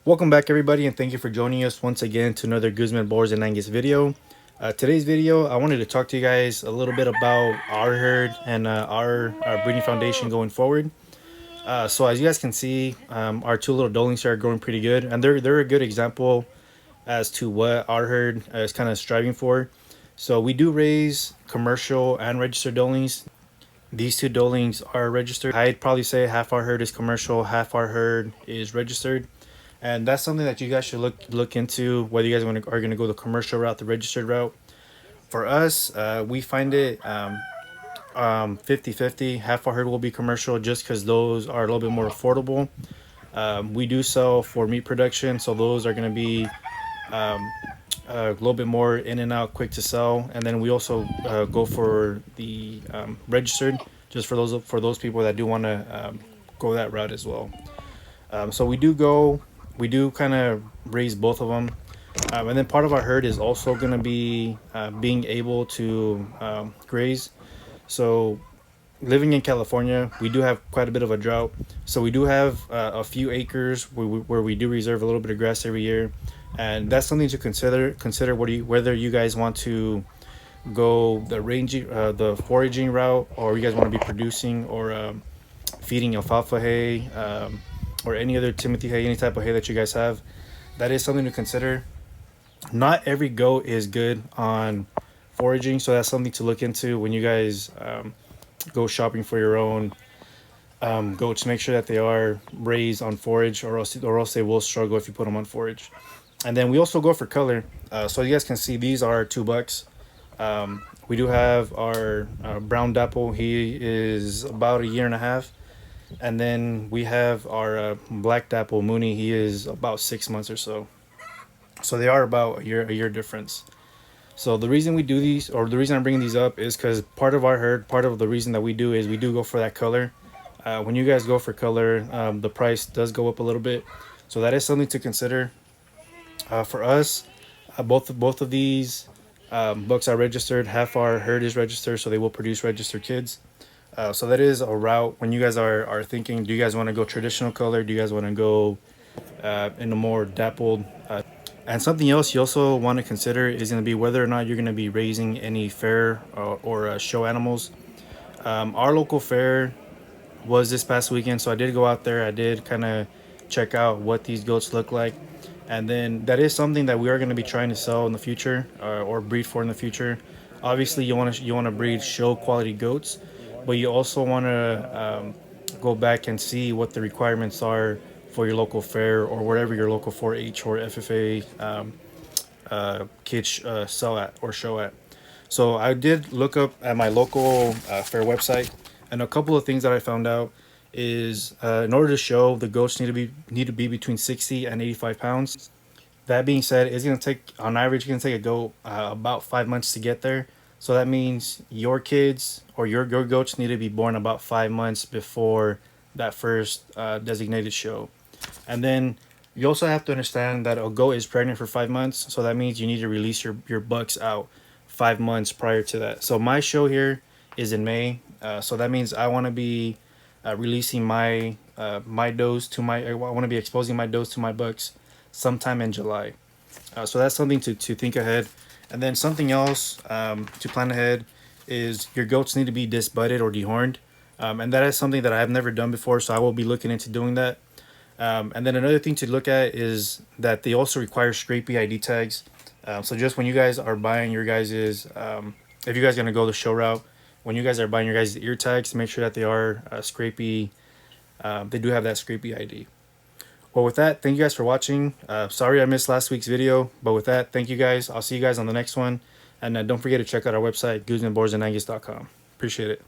Welcome back everybody, and thank you for joining us once again to another Guzman, Boers, and Angus video. Today's video, I wanted to talk to you guys a little bit about our herd and our breeding foundation going forward. So as you guys can see, our two little dolings here are growing pretty good, and they're a good example as to what our herd is kind of striving for. So we do raise commercial and registered dolings. These two dolings are registered. I'd probably say half our herd is commercial, half our herd is registered. And that's something that you guys should look into, whether you guys are going to go the commercial route, the registered route. For us, we find it 50-50. Half our herd will be commercial just because those are a little bit more affordable. We do sell for meat production, so those are going to be a little bit more in and out, quick to sell. And then we also go for the registered, just for those people that do want to go that route as well. So we do kind of raise both of them. And then part of our herd is also going to be being able to graze. So living in California, we do have quite a bit of a drought. So we do have a few acres where we do reserve a little bit of grass every year. And that's something to consider whether you guys want to go the foraging route, or you guys want to be producing or feeding alfalfa hay, or any other Timothy hay, any type of hay that you guys have. That is something to consider. Not every goat is good on foraging, so that's something to look into when you guys go shopping for your own goats. Make sure that they are raised on forage, or else they will struggle if you put them on forage. And then we also go for color. So you guys can see these are 2 bucks. We do have our brown dapple. He is about 1.5 years. And then we have our black dapple Mooney. He is about 6 months or so. So they are about a year difference. So the reason we do these, or the reason I'm bringing these up, is because part of our herd, part of the reason that we do is we do go for that color. When you guys go for color, the price does go up a little bit. So that is something to consider. For us, both of these bucks are registered. Half our herd is registered, so they will produce registered kids. So that is a route when you guys are thinking, do you guys want to go traditional color? Do you guys want to go in a more dappled? And something else you also want to consider is going to be whether or not you're going to be raising any fair or show animals. Our local fair was this past weekend, so I did go out there. I did kind of check out what these goats look like. And then that is something that we are going to be trying to sell in the future, or breed for in the future. Obviously, you want to breed show quality goats, but you also want to go back and see what the requirements are for your local fair, or wherever your local 4-H or FFA kids sell at or show at. So I did look up at my local fair website, and a couple of things that I found out is in order to show, the goats need to be between 60 and 85 pounds. That being said, it's going to take, on average, it's going to take a goat about 5 months to get there. So that means your kids or your goats need to be born about 5 months before that first designated show. And then you also have to understand that a goat is pregnant for 5 months. So that means you need to release your bucks out 5 months prior to that. So my show here is in May. So that means I want to be releasing my does to I want to be exposing my does to my bucks sometime in July. So that's something to think ahead. And then something else to plan ahead is your goats need to be disbudded or dehorned. And that is something that I have never done before, so I will be looking into doing that. And then another thing to look at is that they also require scrapey ID tags. So just when you guys are buying your guys's, if you guys are going to go the show route, when you guys are buying your guys' ear tags, make sure that they are scrapey. They do have that scrapey ID. Well, with that, thank you guys for watching. Sorry I missed last week's video, but with that, thank you guys. I'll see you guys on the next one. And don't forget to check out our website, guzmanboersandangus.com. Appreciate it.